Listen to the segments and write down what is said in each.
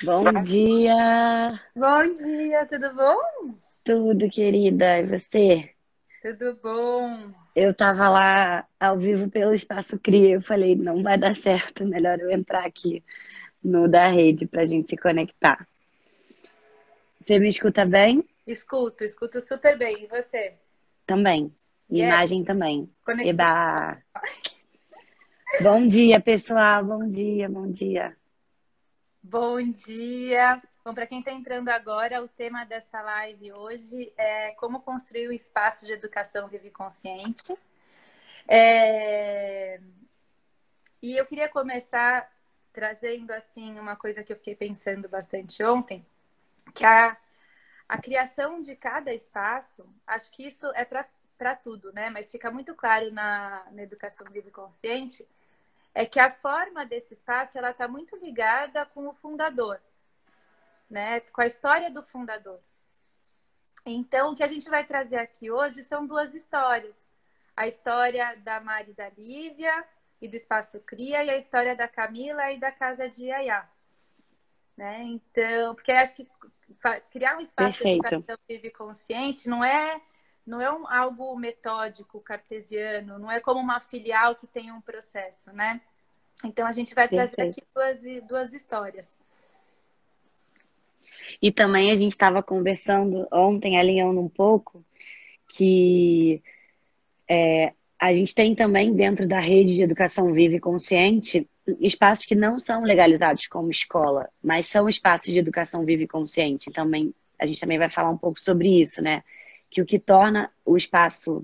Bom dia, Bom dia, tudo bom? tudo, querida. E você? Tudo bom. Eu tava lá ao vivo pelo Espaço Cria. Eu falei, não vai dar certo, melhor eu entrar aqui no da rede pra gente se conectar. Você me escuta bem? Escuto super bem. E você? Também. Yes, Imagem também. conexão. Eba! Bom dia, pessoal. Bom dia, bom dia. Bom dia. Bom, para quem está entrando agora, o tema dessa live hoje é como construir o espaço de educação viva e consciente. É, E eu queria começar trazendo assim uma coisa que eu fiquei pensando bastante ontem, que a criação de cada espaço, acho que isso é para tudo, né? Mas fica muito claro na educação livre e consciente, é que a forma desse espaço ela está muito ligada com o fundador, né? Com a história do fundador. Então, o que a gente vai trazer aqui hoje são duas histórias. A história da Mari e da Lívia e do Espaço Cria e a história da Camila e da Casa de Yaya. Né? Então, porque acho que criar um espaço de Perfeito, educação livre e consciente não é algo metódico, cartesiano, não é como uma filial que tem um processo, né? Então a gente vai trazer aqui perfeito. duas histórias. E também a gente estava conversando ontem, alinhando um pouco, que a gente tem também dentro da rede de educação viva e consciente espaços que não são legalizados como escola, mas são espaços de educação viva e consciente. Também a gente também vai falar um pouco sobre isso, né? Que o que torna o espaço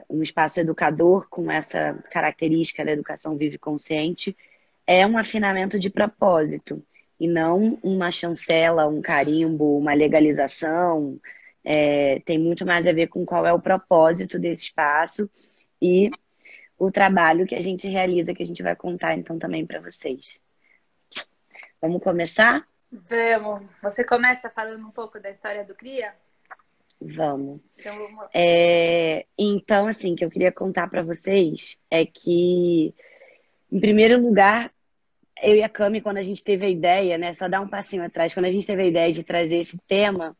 um espaço educador com essa característica da educação viva e consciente é um afinamento de propósito e não uma chancela, um carimbo, uma legalização. Tem muito mais a ver com qual é o propósito desse espaço e o trabalho que a gente realiza, que a gente vai contar então também para vocês. Vamos começar? Vamos. Você começa falando um pouco da história do Cria? Vamos. Então vamos lá. Então, assim, o que eu queria contar para vocês é que, em primeiro lugar, eu e a Cami, quando a gente teve a ideia, né, só dar um passinho atrás, quando a gente teve a ideia de trazer esse tema,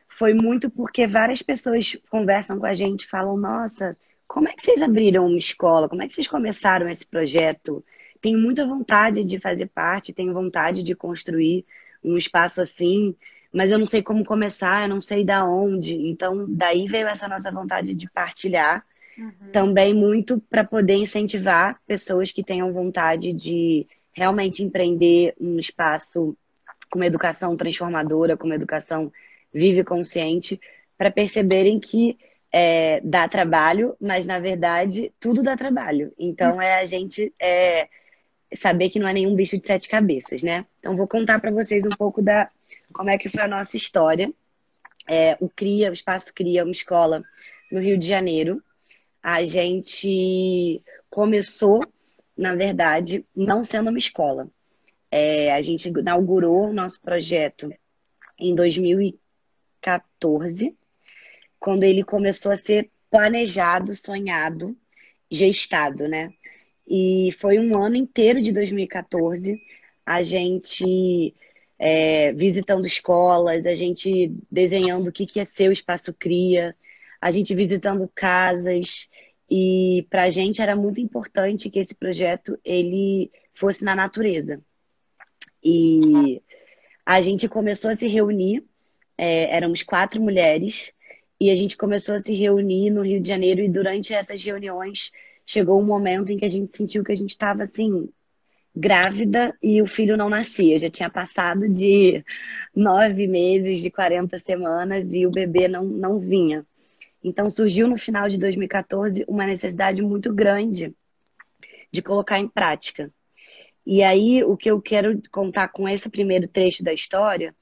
foi muito porque várias pessoas conversam com a gente, falam, nossa, como é que vocês abriram uma escola? Como é que vocês começaram esse projeto? Tenho muita vontade de fazer parte, tenho vontade de construir um espaço assim, mas eu não sei como começar, eu não sei da onde. Então, daí veio essa nossa vontade de partilhar, Uhum. também muito para poder incentivar pessoas que tenham vontade de realmente empreender um espaço com uma educação transformadora, com uma educação vive consciente, para perceberem que dá trabalho, mas na verdade tudo dá trabalho. Então é a gente saber que não é nenhum bicho de sete cabeças, né? Então vou contar para vocês um pouco da como é que foi a nossa história. O Espaço Cria, uma escola no Rio de Janeiro. A gente começou, na verdade, não sendo uma escola. A gente inaugurou o nosso projeto em 2014, quando ele começou a ser planejado, sonhado, gestado, né? E foi um ano inteiro de 2014, a gente visitando escolas, a gente desenhando o que que ia ser o Espaço Cria, a gente visitando casas, e para a gente era muito importante que esse projeto ele fosse na natureza. E a gente começou a se reunir, éramos 4 mulheres, e a gente começou a se reunir no Rio de Janeiro, e durante essas reuniões chegou um momento em que a gente sentiu que a gente estava assim, grávida e o filho não nascia. Já tinha passado de 9 meses, de 40 semanas, e o bebê não vinha. Então surgiu no final de 2014 uma necessidade muito grande de colocar em prática. E aí, o que eu quero contar com esse primeiro trecho da história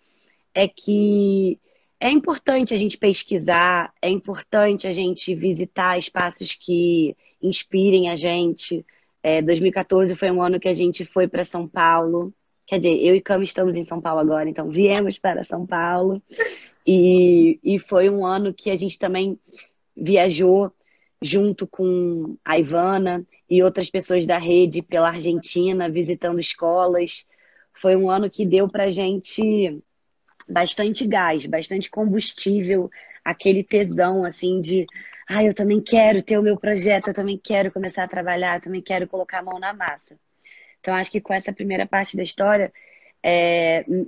é que é importante a gente pesquisar, é importante a gente visitar espaços que inspirem a gente. 2014 foi um ano que a gente foi para São Paulo. Quer dizer, eu e Cami estamos em São Paulo agora, então viemos para São Paulo. E foi um ano que a gente também viajou junto com a Ivana e outras pessoas da rede pela Argentina, visitando escolas. foi um ano que deu pra gente bastante gás, bastante combustível, aquele tesão assim de, eu também quero ter o meu projeto, eu também quero começar a trabalhar, eu também quero colocar a mão na massa. Então, acho que com essa primeira parte da história,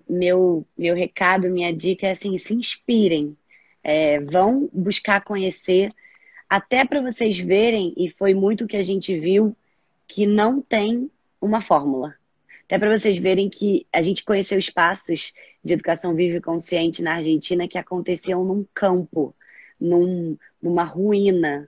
meu recado, minha dica é assim, se inspirem, vão buscar conhecer, até para vocês verem, e foi muito o que a gente viu, que não tem uma fórmula. Até para vocês verem que a gente conheceu espaços de educação viva e consciente na Argentina que aconteciam num campo, numa ruína,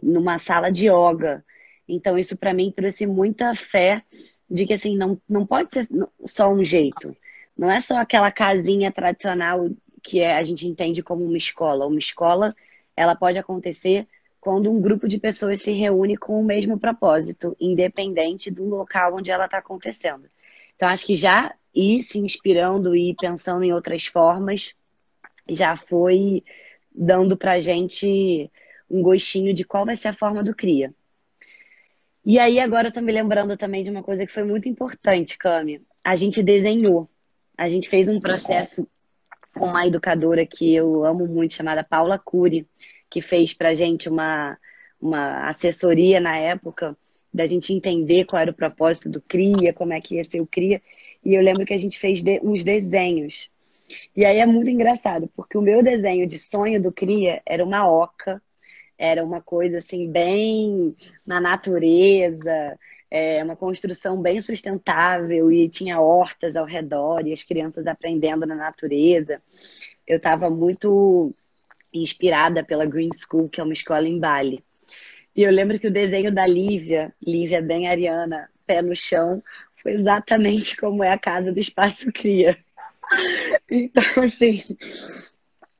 numa sala de yoga. Então, isso para mim trouxe muita fé de que assim, não pode ser só um jeito. Não é só aquela casinha tradicional que a gente entende como uma escola. Uma escola, ela pode acontecer quando um grupo de pessoas se reúne com o mesmo propósito, independente do local onde ela está acontecendo. Então, acho que já ir se inspirando e pensando em outras formas já foi dando pra gente um gostinho de qual vai ser a forma do CRIA. E aí, agora eu tô me lembrando também de uma coisa que foi muito importante, Cami. A gente desenhou. A gente fez um processo com uma educadora que eu amo muito, chamada Paula Cury, que fez pra gente uma assessoria na época, da gente entender qual era o propósito do CRIA, como é que ia ser o CRIA. E eu lembro que a gente fez uns desenhos. E aí é muito engraçado, porque o meu desenho de sonho do CRIA era uma oca, era uma coisa assim, bem na natureza, uma construção bem sustentável e tinha hortas ao redor e as crianças aprendendo na natureza. Eu estava muito inspirada pela Green School, que é uma escola em Bali. E eu lembro que o desenho da Lívia, Lívia bem ariana, pé no chão, foi exatamente como é a casa do Espaço Cria. Então, assim,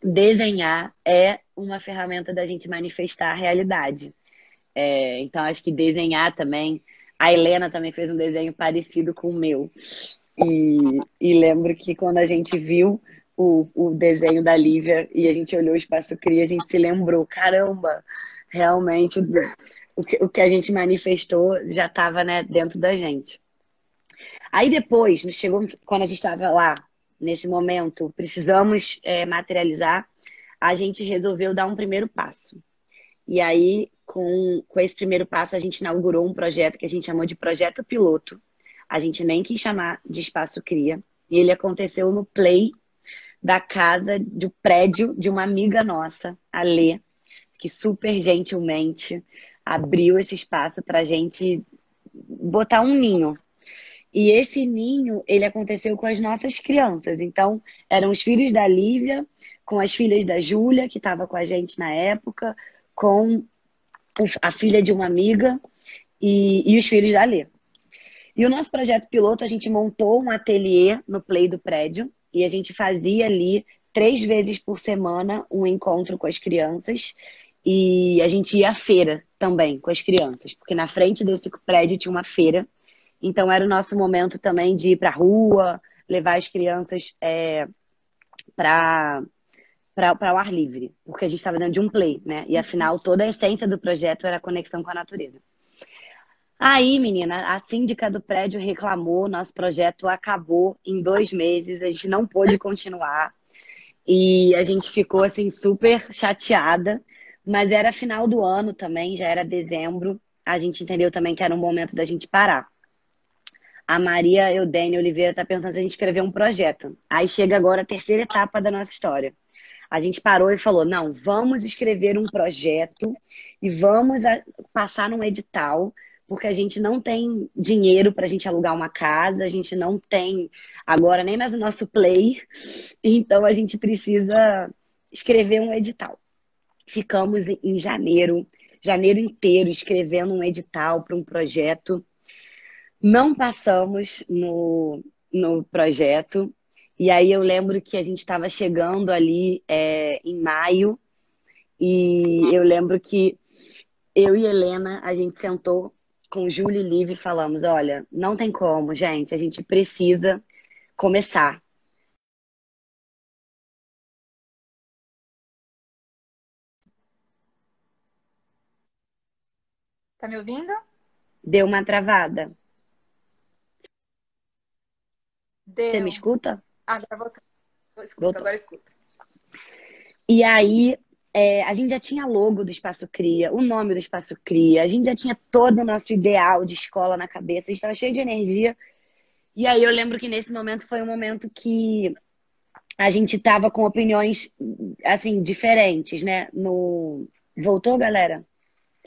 desenhar é uma ferramenta da gente manifestar a realidade. Então, acho que desenhar também. A Helena também fez um desenho parecido com o meu. E lembro que quando a gente viu o desenho da Lívia e a gente olhou o Espaço Cria, a gente se lembrou: caramba, realmente o que a gente manifestou já estava, né, dentro da gente. Aí depois, chegou quando a gente estava lá, nesse momento, precisamos materializar, a gente resolveu dar um primeiro passo. E aí, com esse primeiro passo, a gente inaugurou um projeto que a gente chamou de Projeto Piloto. A gente nem quis chamar de Espaço Cria. E ele aconteceu no play da casa, do prédio de uma amiga nossa, a Lê, que super gentilmente abriu esse espaço para a gente botar um ninho. E esse ninho, ele aconteceu com as nossas crianças. Então, eram os filhos da Lívia, com as filhas da Júlia, que estava com a gente na época, com a filha de uma amiga e os filhos da Lê. E o nosso projeto piloto, a gente montou um ateliê no play do prédio e a gente fazia ali 3 vezes por semana um encontro com as crianças e a gente ia à feira também com as crianças, porque na frente desse prédio tinha uma feira. Então era o nosso momento também de ir para a rua, levar as crianças para o ar livre, porque a gente estava dentro de um play, né? E afinal toda a essência do projeto era a conexão com a natureza. Aí, menina, a síndica do prédio reclamou, nosso projeto acabou em 2 meses, a gente não pôde continuar e a gente ficou assim super chateada, mas era final do ano também, já era dezembro, a gente entendeu também que era um momento da gente parar. A Maria Eudênia Oliveira está pensando se a gente escrever um projeto. Aí chega agora a terceira etapa da nossa história. A gente parou e falou: não, vamos escrever um projeto e vamos passar num edital, porque a gente não tem dinheiro para a gente alugar uma casa, a gente não tem agora nem mais o nosso play, então a gente precisa escrever um edital. Ficamos em janeiro, janeiro inteiro, escrevendo um edital para um projeto. Não passamos no projeto. E aí eu lembro que a gente estava chegando ali em maio e eu lembro que eu e Helena, a gente sentou com Júlia e Liv e falamos, olha, não tem como, gente, a gente precisa começar. Tá me ouvindo? Deu uma travada. Você me Deu. escuta? Agora voltou. Escuto, Voltou. agora escuto. E aí, a gente já tinha logo do Espaço Cria, o nome do Espaço Cria, a gente já tinha todo o nosso ideal de escola na cabeça, a gente estava cheio de energia. E aí eu lembro que nesse momento foi um momento que a gente estava com opiniões, assim, diferentes, né? Voltou, galera?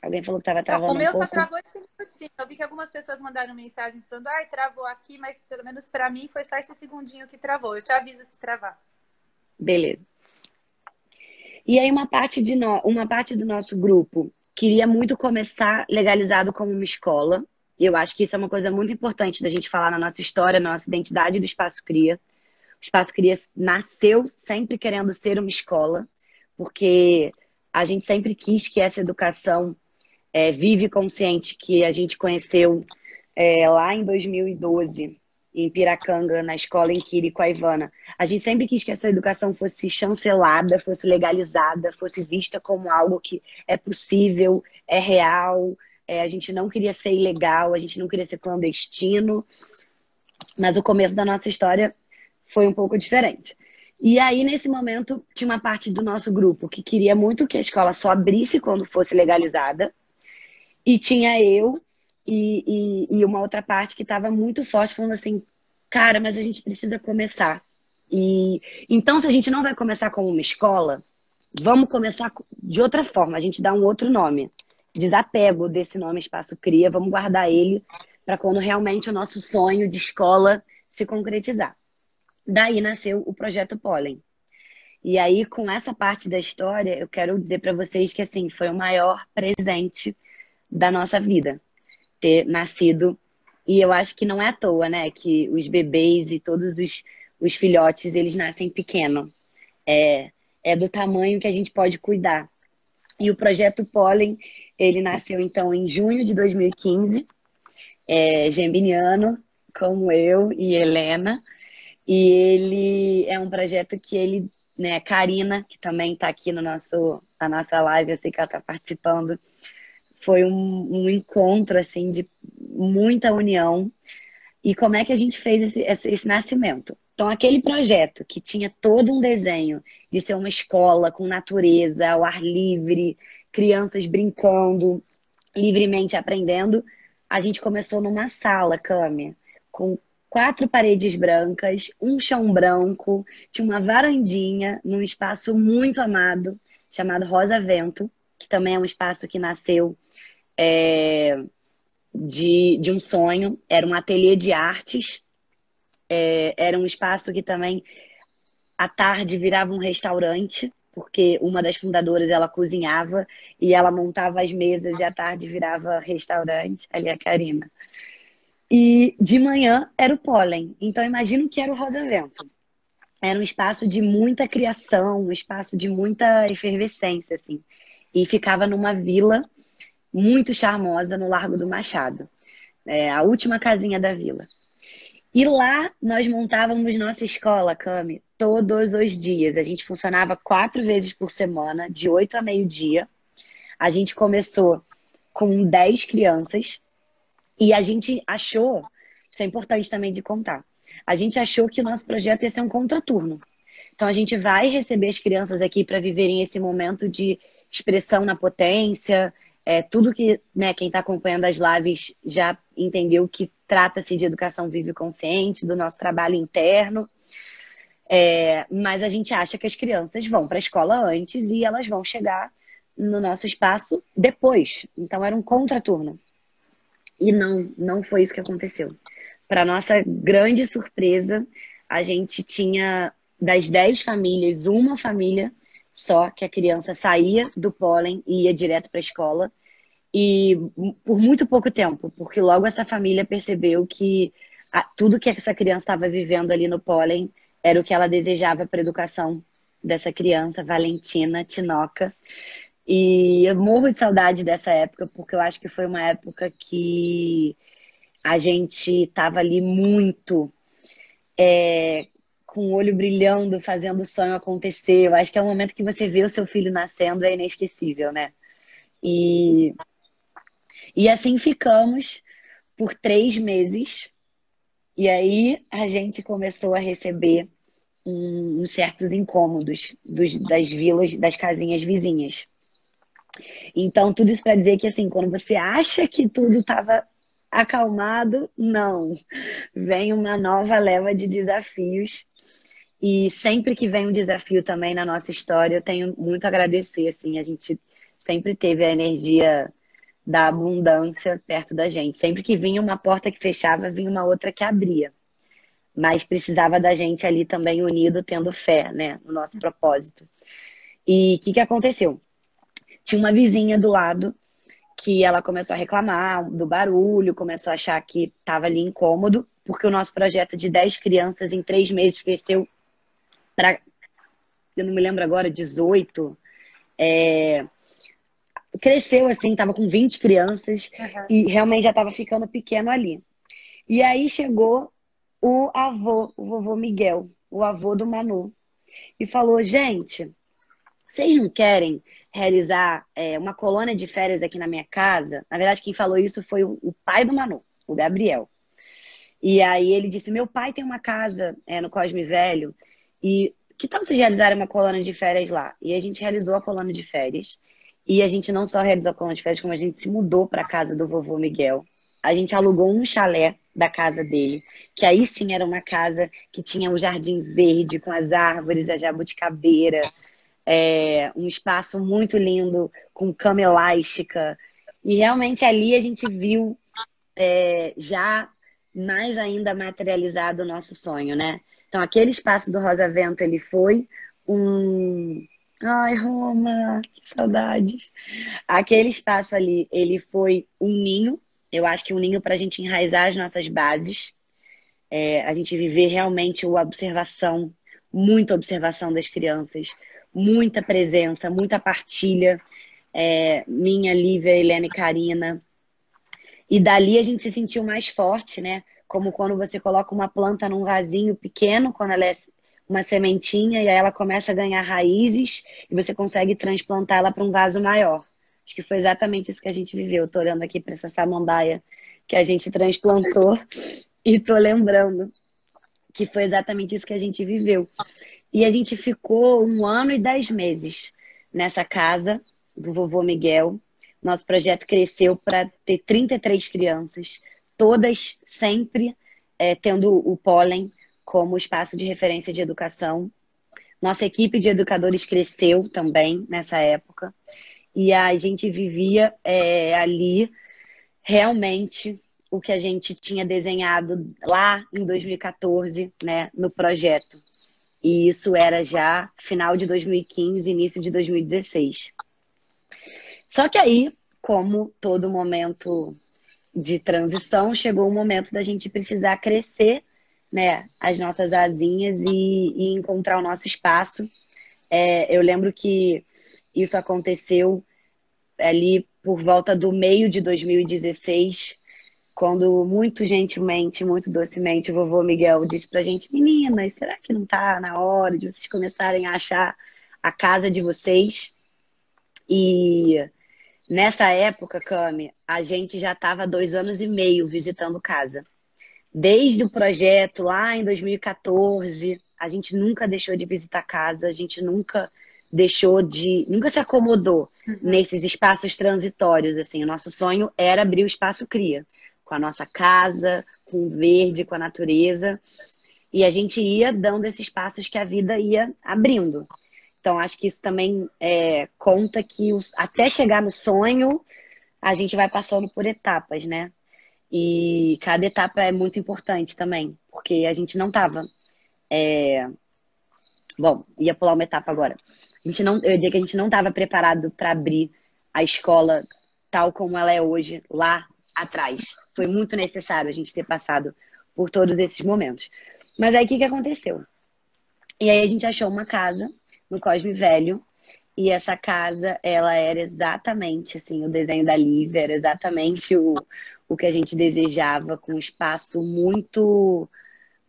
Alguém falou que estava Não, o travando um meu só pouco? travou esse minutinho. Eu vi que algumas pessoas mandaram mensagem falando, ai, travou aqui, mas pelo menos para mim foi só esse segundinho que travou. Eu te aviso se travar. Beleza. E aí uma parte do nosso grupo queria muito começar legalizado como uma escola. E eu acho que isso é uma coisa muito importante da gente falar na nossa história, na nossa identidade do Espaço Cria. O Espaço Cria nasceu sempre querendo ser uma escola, porque a gente sempre quis que essa educação Vive Consciente, que a gente conheceu lá em 2012, em Piracanga, na escola em Quiri com a Ivana. A gente sempre quis que essa educação fosse chancelada, fosse legalizada, fosse vista como algo que é possível, é real. A gente não queria ser ilegal, a gente não queria ser clandestino, mas o começo da nossa história foi um pouco diferente. E aí, nesse momento, tinha uma parte do nosso grupo que queria muito que a escola só abrisse quando fosse legalizada, e tinha eu e uma outra parte que estava muito forte, falando assim, cara, mas a gente precisa começar. E então, se a gente não vai começar como uma escola, vamos começar de outra forma. A gente dá um outro nome. Desapego desse nome Espaço Cria, vamos guardar ele para quando realmente o nosso sonho de escola se concretizar. Daí nasceu o Projeto Pólen. E aí, com essa parte da história, eu quero dizer para vocês que assim foi o maior presente da nossa vida ter nascido. E eu acho que não é à toa, né? Que os bebês e todos os filhotes, eles nascem pequeno. É do tamanho que a gente pode cuidar. E o Projeto Pólen, ele nasceu então em junho de 2015, geminiano, como eu e Helena. E ele é um projeto que ele, né, Karina, que também está aqui no na nossa live, eu sei que ela está participando, foi um encontro assim de muita união. E como é que a gente fez esse nascimento? Então, aquele projeto que tinha todo um desenho de ser uma escola com natureza, ao ar livre, crianças brincando, livremente aprendendo, a gente começou numa sala, Cami, com 4 paredes brancas, um chão branco, tinha uma varandinha num espaço muito amado, chamado Rosa Vento, que também é um espaço que nasceu é, de um sonho, era um ateliê de artes, era um espaço que também à tarde virava um restaurante, porque uma das fundadoras ela cozinhava e ela montava as mesas e à tarde virava restaurante, ali é a Karina. E de manhã era o pólen, então imagino que era o Rosa Vento. Era um espaço de muita criação, um espaço de muita efervescência, assim. E ficava numa vila muito charmosa no Largo do Machado, a última casinha da vila. E lá nós montávamos nossa escola, Cami, todos os dias. A gente funcionava 4 vezes por semana, de 8 a meio-dia. A gente começou com 10 crianças e a gente achou, isso é importante também de contar, a gente achou que o nosso projeto ia ser um contraturno. Então a gente vai receber as crianças aqui para viverem esse momento de expressão na potência, tudo que, né, quem está acompanhando as lives já entendeu que trata-se de educação viva e consciente, do nosso trabalho interno. Mas a gente acha que as crianças vão para a escola antes e elas vão chegar no nosso espaço depois. Então era um contraturno. E não foi isso que aconteceu. Para nossa grande surpresa, a gente tinha das 10 famílias, uma família só que a criança saía do pólen e ia direto para a escola. E por muito pouco tempo, porque logo essa família percebeu que tudo que essa criança estava vivendo ali no pólen era o que ela desejava para a educação dessa criança, Valentina Tinoca. E eu morro de saudade dessa época, porque eu acho que foi uma época que a gente estava ali muito com o olho brilhando, fazendo o sonho acontecer. Eu acho que é um momento que você vê o seu filho nascendo, é inesquecível, né? E assim ficamos por 3 meses. E aí a gente começou a receber uns certos incômodos das vilas, das casinhas vizinhas. Então, tudo isso para dizer que, assim, quando você acha que tudo estava acalmado, não. Vem uma nova leva de desafios. E sempre que vem um desafio também na nossa história, eu tenho muito a agradecer, assim, a gente sempre teve a energia da abundância perto da gente. Sempre que vinha uma porta que fechava, vinha uma outra que abria. Mas precisava da gente ali também unido, tendo fé, né, no nosso propósito. E o que aconteceu? Tinha uma vizinha do lado que ela começou a reclamar do barulho, começou a achar que estava ali incômodo, porque o nosso projeto de 10 crianças em 3 meses cresceu para, eu não me lembro agora, 18. É, cresceu assim, estava com 20 crianças Uhum. e realmente já estava ficando pequeno ali. E aí chegou o avô, o vovô Miguel, o avô do Manu, e falou: gente, vocês não querem realizar uma colônia de férias aqui na minha casa? Na verdade, quem falou isso foi o pai do Manu, o Gabriel. E aí ele disse: meu pai tem uma casa no Cosme Velho, e que tal vocês realizarem uma colônia de férias lá? E a gente realizou a colônia de férias. E a gente não só realizou a colônia de férias, como a gente se mudou para a casa do vovô Miguel. A gente alugou um chalé da casa dele, que aí sim era uma casa que tinha um jardim verde com as árvores, a jabuticabeira, um espaço muito lindo, com cama elástica. E realmente ali a gente viu já mais ainda materializado o nosso sonho, né? Então, aquele espaço do Rosa Vento, ele foi um... Ai, Roma, que saudades. Aquele espaço ali, ele foi um ninho. Eu acho que um ninho para a gente enraizar as nossas bases. A gente viver realmente a observação, muita observação das crianças, muita presença, muita partilha. Minha, Lívia, Helena e Karina. E dali a gente se sentiu mais forte, né? Como quando você coloca uma planta num vasinho pequeno, quando ela é uma sementinha, e aí ela começa a ganhar raízes e você consegue transplantar ela para um vaso maior. Acho que foi exatamente isso que a gente viveu. Estou olhando aqui para essa samambaia que a gente transplantou e estou lembrando que foi exatamente isso que a gente viveu. E a gente ficou 1 ano e 10 meses nessa casa do vovô Miguel. Nosso projeto cresceu para ter 33 crianças, todas sempre tendo o pólen como espaço de referência de educação. Nossa equipe de educadores cresceu também nessa época. E a gente vivia ali realmente o que a gente tinha desenhado lá em 2014, né, no projeto. E isso era já final de 2015, início de 2016. Só que aí, como todo momento de transição, chegou o momento da gente precisar crescer, né, as nossas asinhas e encontrar o nosso espaço. Eu lembro que isso aconteceu ali por volta do meio de 2016, quando muito gentilmente, muito docemente, o vovô Miguel disse pra gente: meninas, será que não tá na hora de vocês começarem a achar a casa de vocês? E nessa época, Cami, a gente já estava 2 anos e meio visitando casa. Desde o projeto lá em 2014, a gente nunca deixou de visitar casa, a gente nunca se acomodou Uhum. nesses espaços transitórios, assim. O nosso sonho era abrir o espaço Cria, com a nossa casa, com o verde, com a natureza, e a gente ia dando esses passos que a vida ia abrindo. Então, acho que isso também conta que até chegar no sonho, a gente vai passando por etapas, né? E cada etapa é muito importante também, porque a gente não estava. Bom, ia pular uma etapa agora. Eu ia dizer que a gente não estava preparado para abrir a escola tal como ela é hoje, lá atrás. Foi muito necessário a gente ter passado por todos esses momentos. Mas aí o que que aconteceu? E aí a gente achou uma casa no Cosme Velho. E essa casa, ela era exatamente assim, o desenho da Lívia, era exatamente o que a gente desejava, com um espaço muito,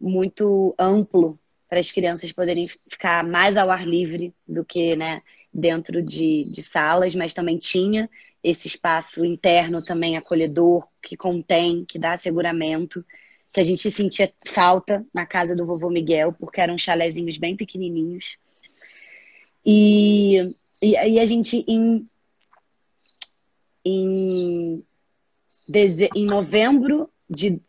muito amplo para as crianças poderem ficar mais ao ar livre do que, né, dentro de salas, mas também tinha esse espaço interno também acolhedor, que contém, que dá asseguramento. que a gente sentia falta na casa do vovô Miguel, porque eram chalezinhos bem pequenininhos. E aí a gente, em, em novembro,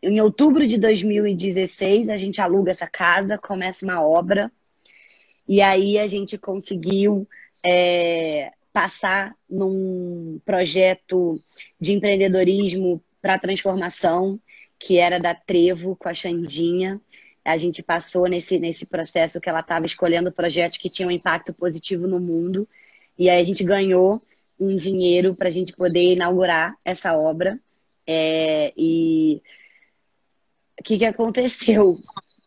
em outubro de 2016, a gente aluga essa casa, começa uma obra, e aí a gente conseguiu passar num projeto de empreendedorismo para transformação, que era da Trevo com a Xandinha. A gente passou nesse processo que ela estava escolhendo projetos que tinham impacto positivo no mundo. E aí a gente ganhou um dinheiro para a gente poder inaugurar essa obra. E o que aconteceu?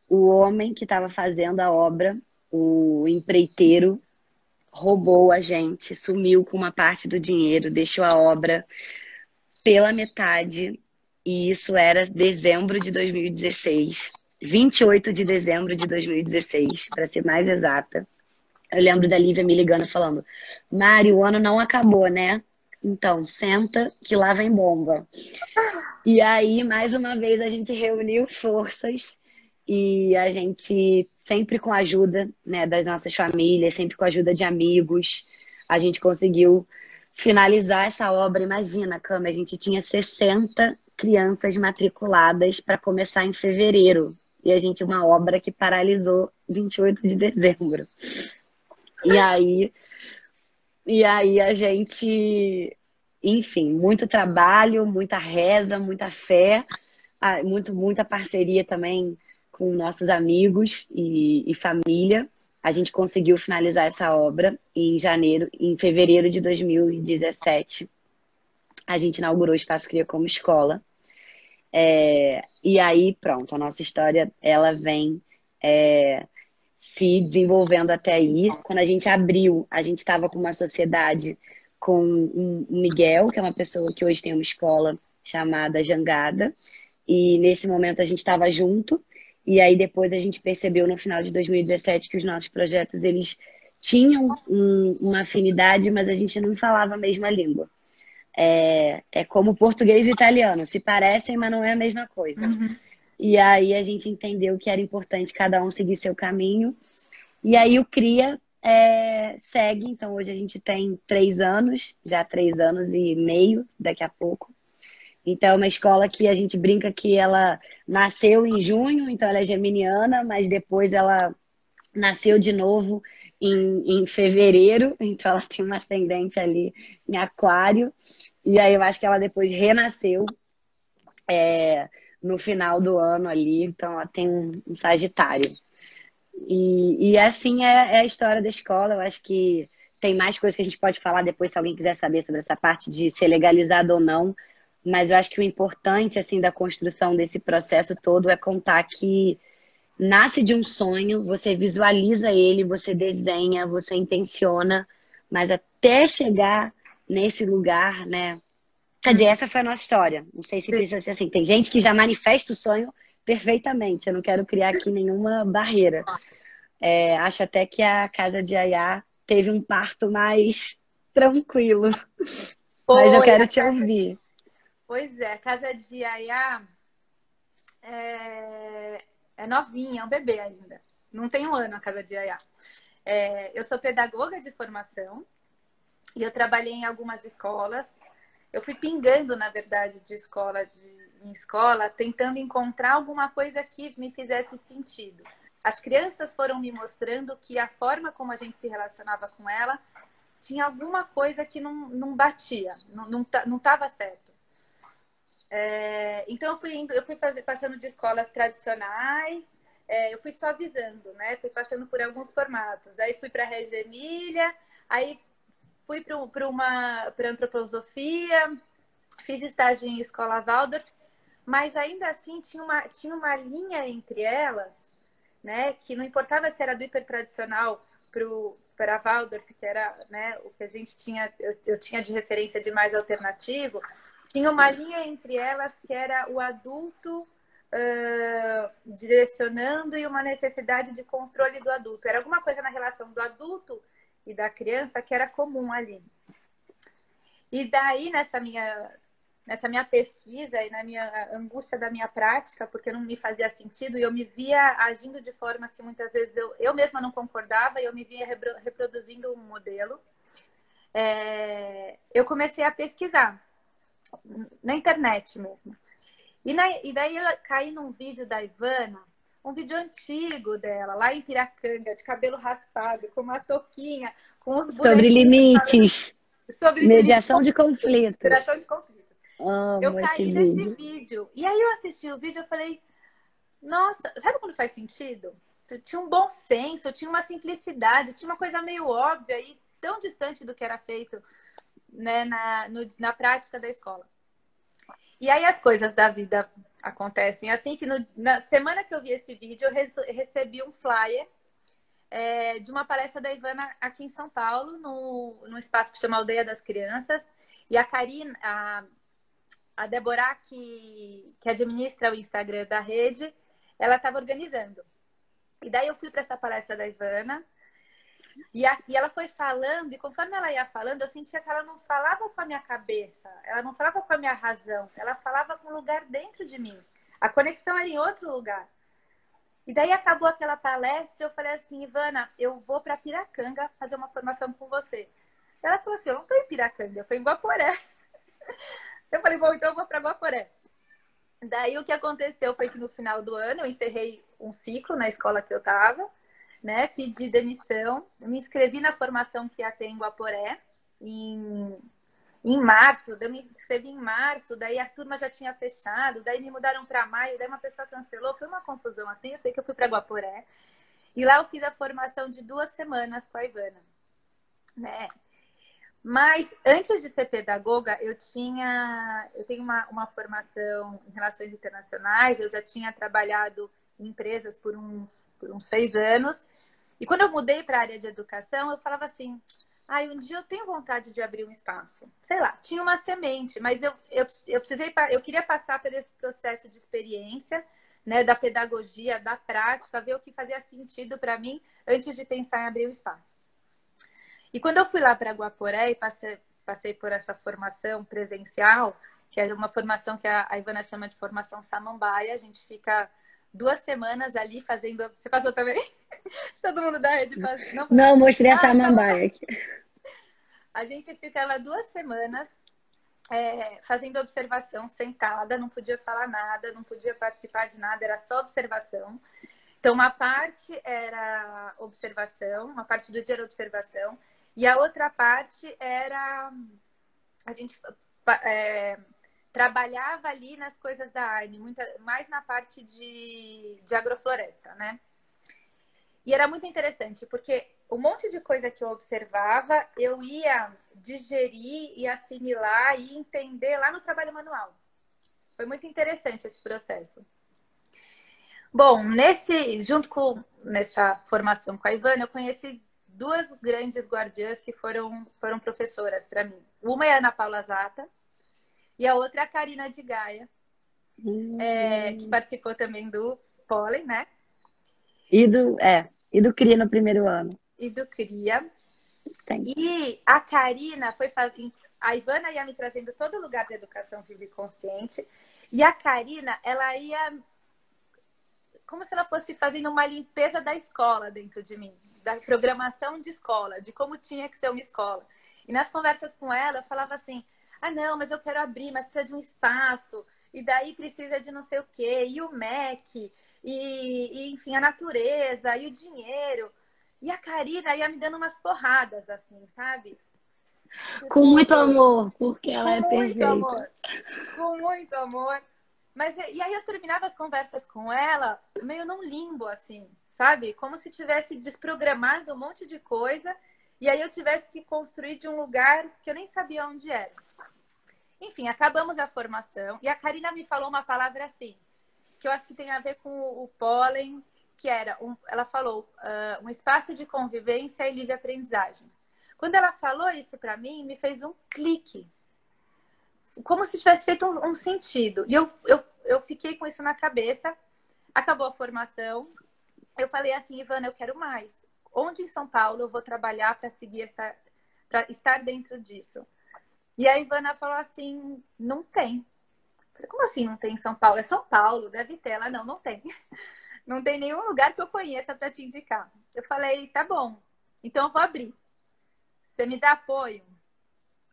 O homem que estava fazendo a obra, o empreiteiro, roubou a gente, sumiu com uma parte do dinheiro, deixou a obra pela metade. E isso era dezembro de 2016. 28 de dezembro de 2016, para ser mais exata. Eu lembro da Lívia me ligando e falando: Mari, o ano não acabou, né? Então, senta que lá vem bomba. E aí, mais uma vez, a gente reuniu forças e a gente, sempre com a ajuda, né, das nossas famílias, sempre com a ajuda de amigos, a gente conseguiu finalizar essa obra. Imagina, Cami, a gente tinha 60 crianças matriculadas para começar em fevereiro. E a gente, uma obra que paralisou 28 de dezembro. E aí, e aí a gente, enfim, muito trabalho, muita reza, muita fé, muita parceria também com nossos amigos e família. A gente conseguiu finalizar essa obra em fevereiro de 2017. A gente inaugurou o Espaço Cria como escola. E aí, pronto, a nossa história, ela vem se desenvolvendo até aí. Quando a gente abriu, a gente estava com uma sociedade com o Miguel, que é uma pessoa que hoje tem uma escola chamada Jangada. E nesse momento a gente estava junto. E aí depois a gente percebeu no final de 2017 que os nossos projetos eles tinham uma afinidade, mas a gente não falava a mesma língua. É como o português e o italiano, se parecem, mas não é a mesma coisa. Uhum. E aí a gente entendeu que era importante cada um seguir seu caminho. E aí o CRIA segue, então hoje a gente tem 3 anos, já 3 anos e meio daqui a pouco. Então é uma escola que a gente brinca que ela nasceu em junho, então ela é geminiana, mas depois ela nasceu de novo em fevereiro, então ela tem um ascendente ali em aquário. E aí eu acho que ela depois renasceu no final do ano ali, então ela tem um Sagitário. E assim é a história da escola. Eu acho que tem mais coisas que a gente pode falar depois, se alguém quiser saber sobre essa parte de ser legalizado ou não. Mas eu acho que o importante assim da construção desse processo todo é contar que nasce de um sonho, você visualiza ele, você desenha, você intenciona, mas até chegar nesse lugar, né? Quer dizer, essa foi a nossa história. Não sei se precisa ser assim. Tem gente que já manifesta o sonho perfeitamente. Eu não quero criar aqui nenhuma barreira. Acho até que a casa de Yaya teve um parto mais tranquilo. Mas eu Foi, quero te ouvir. pois é, a casa de Yaya é novinha, é um bebê ainda. Não tem um ano a casa de Yaya. Eu sou pedagoga de formação e eu trabalhei em algumas escolas. Eu fui pingando, na verdade, de escola em escola, tentando encontrar alguma coisa que me fizesse sentido. As crianças foram me mostrando que a forma como a gente se relacionava com ela tinha alguma coisa que não batia, não estava certo. Então eu fui passando de escolas tradicionais, eu fui suavizando, né? Fui passando por alguns formatos. Aí fui para a Reggio Emília, aí fui para antroposofia, fiz estágio em escola Waldorf, mas ainda assim tinha uma linha entre elas, né? Que não importava se era do hipertradicional para a Waldorf, que era, né, o que a gente tinha, eu tinha de referência de mais alternativo, tinha uma linha entre elas que era o adulto direcionando e uma necessidade de controle do adulto. Era alguma coisa na relação do adulto e da criança que era comum ali. E daí, nessa minha nessa minha pesquisa e na minha angústia da minha prática, porque não me fazia sentido, e eu me via agindo de forma assim, muitas vezes eu mesma não concordava, e eu me via reproduzindo um modelo. Eu comecei a pesquisar na internet mesmo. E daí eu caí num vídeo da Ivana, um vídeo antigo dela, lá em Piracanga, de cabelo raspado, com uma touquinha, com os Sobre bonequinhos limites, sobre mediação de conflitos. geração de conflitos. Eu Amo esse caí nesse vídeo. vídeo. E aí eu assisti o vídeo e falei, nossa, sabe quando faz sentido? Tinha um bom senso, tinha uma simplicidade, tinha uma coisa meio óbvia e tão distante do que era feito, né, na prática da escola. E aí as coisas da vida acontecem assim, que na semana que eu vi esse vídeo, eu recebi um flyer de uma palestra da Ivana aqui em São Paulo, no espaço que chama Aldeia das Crianças. E a Karina, a Débora, que administra o Instagram da rede, ela estava organizando. E daí eu fui para essa palestra da Ivana, e ela foi falando, e conforme ela ia falando, eu sentia que ela não falava com a minha cabeça, ela não falava com a minha razão, ela falava com um lugar dentro de mim. A conexão era em outro lugar. E daí acabou aquela palestra, eu falei assim, Ivana, eu vou para Piracanga fazer uma formação com você. Ela falou assim, eu não estou em Piracanga, eu estou em Guaporé. Eu falei, bom, então eu vou para Guaporé. Daí o que aconteceu foi que no final do ano eu encerrei um ciclo na escola que eu estava, né? Pedi demissão, me inscrevi na formação que ia ter em Guaporé em março. Eu me inscrevi em março, daí a turma já tinha fechado, daí me mudaram para maio, daí uma pessoa cancelou, foi uma confusão assim. Eu sei que eu fui para Guaporé e lá eu fiz a formação de 2 semanas com a Ivana, né? Mas antes de ser pedagoga, eu tenho uma formação em relações internacionais, eu já tinha trabalhado em empresas por uns 6 anos. E quando eu mudei para a área de educação, eu falava assim, um dia eu tenho vontade de abrir um espaço. Sei lá, tinha uma semente, mas eu queria passar por esse processo de experiência, né, da pedagogia, da prática, ver o que fazia sentido para mim antes de pensar em abrir um espaço. E quando eu fui lá para Guaporé e passei por essa formação presencial, que é uma formação que a Ivana chama de formação samambaia, a gente fica 2 semanas ali fazendo... Você passou também? Todo mundo da rede faz... Não, mostrei a samambaia aqui. A gente ficava 2 semanas fazendo observação sentada, não podia falar nada, não podia participar de nada, era só observação. Então, uma parte era observação, uma parte do dia era observação, e a outra parte era... A gente trabalhava ali nas coisas da Arne, mais na parte de agrofloresta, né? E era muito interessante, porque um monte de coisa que eu observava, eu ia digerir e assimilar e entender lá no trabalho manual. Foi muito interessante esse processo. Bom, nessa formação com a Ivana, eu conheci 2 grandes guardiãs que foram professoras para mim. Uma é a Ana Paula Zata e a outra é a Karina de Gaia, que participou também do Pólen, né? E do CRIA no primeiro ano. E do CRIA. Tem. E a Karina foi fazendo... A Ivana ia me trazendo todo lugar da educação viva e consciente. E a Karina, ela ia... Como se ela fosse fazendo uma limpeza da escola dentro de mim. Da programação de escola, de como tinha que ser uma escola. E nas conversas com ela, eu falava assim... não, mas eu quero abrir, mas precisa de um espaço. E daí precisa de não sei o quê. E o MEC. E enfim, a natureza. E o dinheiro. E a Karina ia me dando umas porradas, assim, sabe? Com muito amor, porque ela é perfeita. Com muito amor. Com muito amor. E aí eu terminava as conversas com ela meio num limbo, assim, sabe? Como se tivesse desprogramado um monte de coisa e aí eu tivesse que construir de um lugar que eu nem sabia onde era. Enfim, acabamos a formação e a Karina me falou uma palavra assim, que eu acho que tem a ver com o pólen, que era, ela falou, um espaço de convivência e livre aprendizagem. Quando ela falou isso para mim, me fez um clique. Como se tivesse feito um sentido. E eu fiquei com isso na cabeça. Acabou a formação. Eu falei assim, Ivana, eu quero mais. Onde em São Paulo eu vou trabalhar para seguir para estar dentro disso? E a Ivana falou assim, não tem. Eu falei, como assim não tem em São Paulo? É São Paulo, deve ter. Ela, não, não tem. Não tem nenhum lugar que eu conheça para te indicar. Eu falei, tá bom, então eu vou abrir. Você me dá apoio?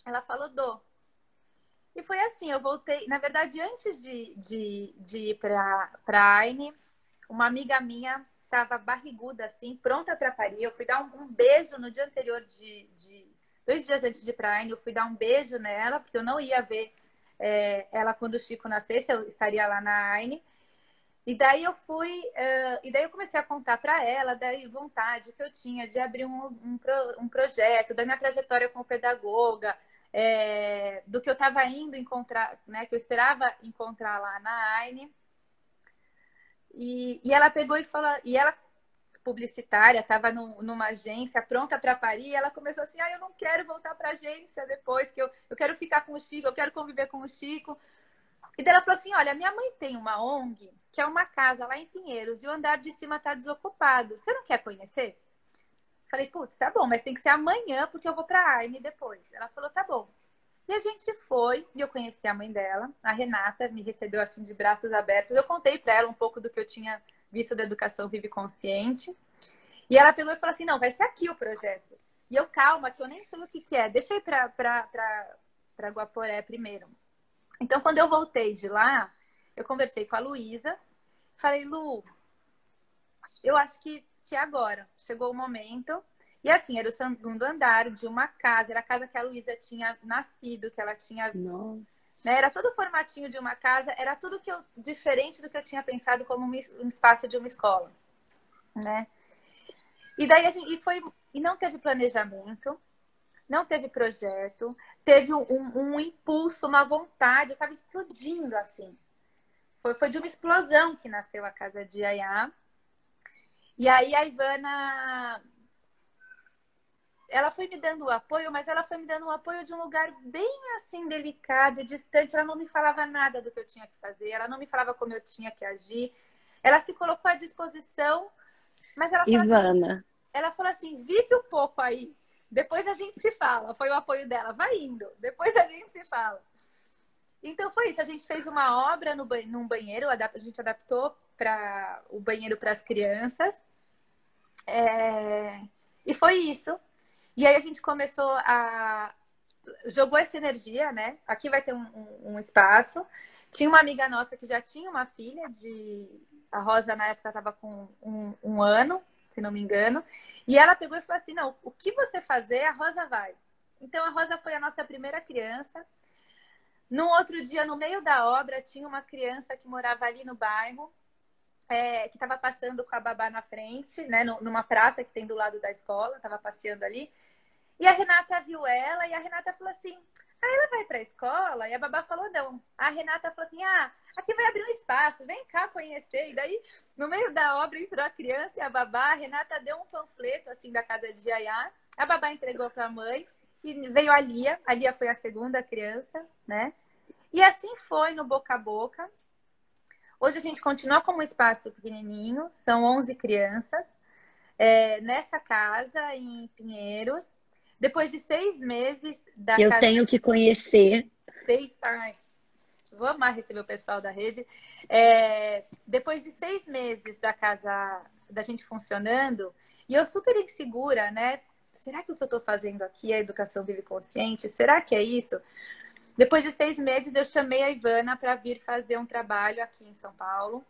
Ela falou, dou. E foi assim, eu voltei. Na verdade, antes de ir para a Aine, uma amiga minha estava barriguda, assim, pronta para parir. Eu fui dar um beijo no dia anterior 2 dias antes de ir para a Aine, eu fui dar um beijo nela, porque eu não ia ver ela quando o Chico nascesse, eu estaria lá na Aine. E daí eu fui, e daí eu comecei a contar para ela da vontade que eu tinha de abrir um projeto, da minha trajetória como pedagoga, do que eu estava indo encontrar, né, que eu esperava encontrar lá na AINE. E ela pegou e falou, e ela publicitária, estava numa agência pronta para parir, e ela começou assim, eu não quero voltar para a agência depois, que eu quero ficar com o Chico, eu quero conviver com o Chico. E daí ela falou assim, olha, minha mãe tem uma ONG, que é uma casa lá em Pinheiros, e o andar de cima está desocupado. Você não quer conhecer? Falei, putz, tá bom, mas tem que ser amanhã, porque eu vou para a Arne depois. Ela falou, tá bom. E a gente foi, e eu conheci a mãe dela, a Renata, me recebeu assim de braços abertos. Eu contei para ela um pouco do que eu tinha visto da Educação Vive Consciente. E ela pegou e falou assim, não, vai ser aqui o projeto. E eu, calma, que eu nem sei o que é. Deixa eu ir para Guaporé primeiro. Então, quando eu voltei de lá, eu conversei com a Luísa. Falei, Lu, eu acho que agora chegou o momento. E assim, era o segundo andar de uma casa. Era a casa que a Luísa tinha nascido, que ela tinha... Né, era todo o formatinho de uma casa. Era tudo diferente do que eu tinha pensado como um espaço de uma escola. Né? E daí e não teve planejamento. Não teve projeto, teve um impulso, uma vontade, eu estava explodindo assim. Foi de uma explosão que nasceu a Casa de Yaya. E aí a Ivana, ela foi me dando o apoio, mas ela foi me dando um apoio de um lugar bem assim delicado e distante. Ela não me falava nada do que eu tinha que fazer, ela não me falava como eu tinha que agir. Ela se colocou à disposição, mas Ivana, ela falou assim, vive um pouco aí. Depois a gente se fala. Foi o apoio dela. Vai indo. Depois a gente se fala. Então foi isso. A gente fez uma obra num banheiro. A gente adaptou o banheiro para as crianças. E foi isso. E aí a gente começou jogou essa energia, né? Aqui vai ter um espaço. Tinha uma amiga nossa que já tinha uma filha. A Rosa, na época, estava com um ano, se não me engano. E ela pegou e falou assim, não, o que você fazer, a Rosa vai. Então, a Rosa foi a nossa primeira criança. No outro dia, no meio da obra, tinha uma criança que morava ali no bairro, que estava passando com a babá na frente, né, numa praça que tem do lado da escola, estava passeando ali. E a Renata viu ela, e a Renata falou assim, ela vai para a escola? E a babá falou, não. A Renata falou assim, aqui vai abrir um espaço, vem cá conhecer. E daí, no meio da obra, entrou a criança e a babá. A Renata deu um panfleto, assim, da casa de Yaya. A babá entregou para a mãe e veio a Lia. A Lia foi a segunda criança, né? E assim foi no boca a boca. Hoje a gente continua com um espaço pequenininho, são 11 crianças, nessa casa, em Pinheiros. Depois de 6 meses da que eu casa... tenho que conhecer. Ai, vou amar receber o pessoal da rede. Depois de 6 meses da casa, da gente funcionando, e eu super insegura, né? Será que o que eu estou fazendo aqui é educação vive consciente? Será que é isso? Depois de 6 meses, eu chamei a Ivana para vir fazer um trabalho aqui em São Paulo,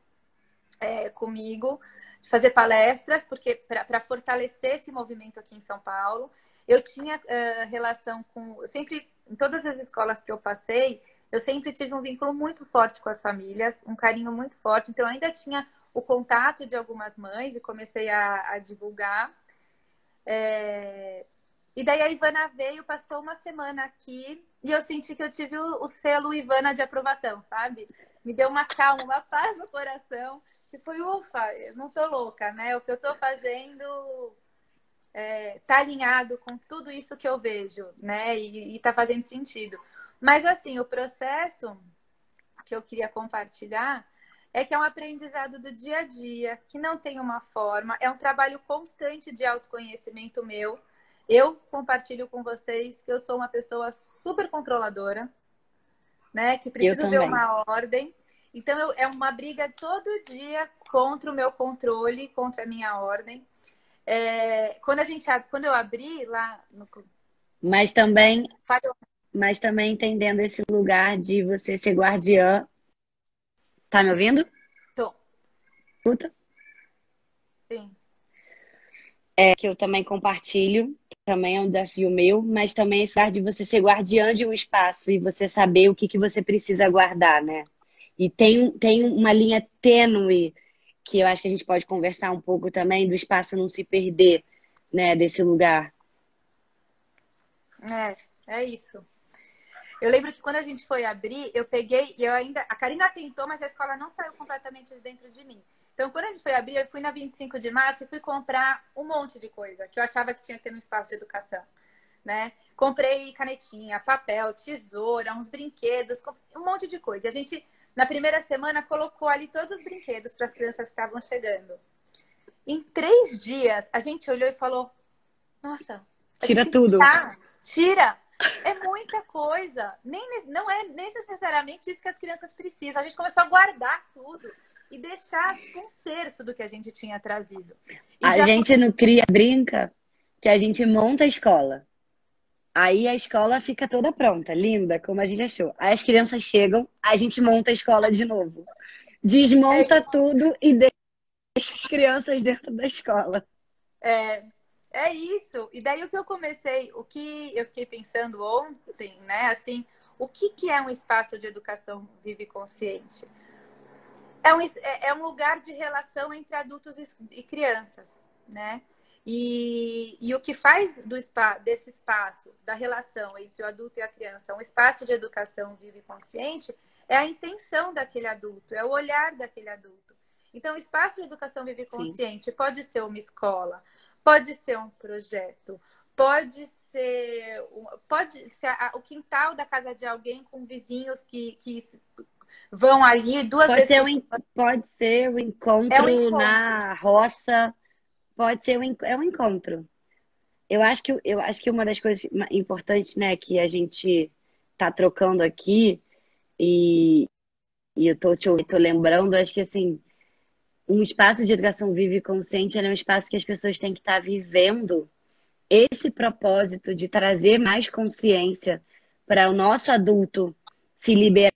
comigo, fazer palestras, porque para fortalecer esse movimento aqui em São Paulo. Eu tinha relação com... Sempre, em todas as escolas que eu passei, eu sempre tive um vínculo muito forte com as famílias, um carinho muito forte. Então, eu ainda tinha o contato de algumas mães e comecei a divulgar. E daí a Ivana veio, passou uma semana aqui e eu senti que eu tive o selo Ivana de aprovação, sabe? Me deu uma calma, uma paz no coração. E foi, ufa, eu não tô louca, né? O que eu tô fazendo tá alinhado com tudo isso que eu vejo, né? E tá fazendo sentido. Mas, assim, o processo que eu queria compartilhar é que é um aprendizado do dia a dia, que não tem uma forma, é um trabalho constante de autoconhecimento meu. Eu compartilho com vocês que eu sou uma pessoa super controladora, né? Que Eu preciso ver também. uma ordem. Então, é uma briga todo dia contra o meu controle, contra a minha ordem. Quando eu abri lá no. Mas também, Falhou. mas também entendendo esse lugar de você ser guardiã. Tá me ouvindo? Tô, Puta. sim. É que eu também compartilho, também é um desafio meu, mas também esse lugar de você ser guardiã de um espaço e você saber o que que você precisa guardar, né? E tem uma linha tênue que eu acho que a gente pode conversar um pouco também do espaço não se perder, né, desse lugar. É isso. Eu lembro que quando a gente foi abrir, eu peguei, e eu ainda. A Karina tentou, mas a escola não saiu completamente de dentro de mim. Então, quando a gente foi abrir, eu fui na 25 de março e fui comprar um monte de coisa que eu achava que tinha que ter no espaço de educação, né? Comprei canetinha, papel, tesoura, uns brinquedos, um monte de coisa. E a gente, na primeira semana, colocou ali todos os brinquedos para as crianças que estavam chegando. Em 3 dias, a gente olhou e falou: Nossa, a gente Tira tem que tudo. tirar, tira. É muita coisa. Não é necessariamente isso que as crianças precisam. A gente começou a guardar tudo e deixar tipo um terço do que a gente tinha trazido. E A já gente não cria, brinca, que a gente monta a escola. Aí a escola fica toda pronta, linda, como a gente achou. Aí as crianças chegam, a gente monta a escola de novo. é Desmonta isso. tudo e deixa as crianças dentro da escola. É, é isso. E daí o que eu fiquei pensando ontem, né? Assim, o que é um espaço de educação vive consciente? É um lugar de relação entre adultos e crianças, né? E o que faz desse espaço, da relação entre o adulto e a criança, um espaço de educação vive consciente, é a intenção daquele adulto, é o olhar daquele adulto. Então, o espaço de educação vive Sim. consciente pode ser uma escola, pode ser um projeto, pode ser o quintal da casa de alguém com vizinhos que vão ali duas Pode vezes ser por um, semana. pode ser um É um encontro encontro. na roça, pode ser é um encontro. Eu acho que uma das coisas importantes, né, que a gente tá trocando aqui e, e eu tô lembrando, acho que assim, um espaço de educação viva e consciente é um espaço que as pessoas têm que estar vivendo esse propósito de trazer mais consciência para o nosso adulto se liberar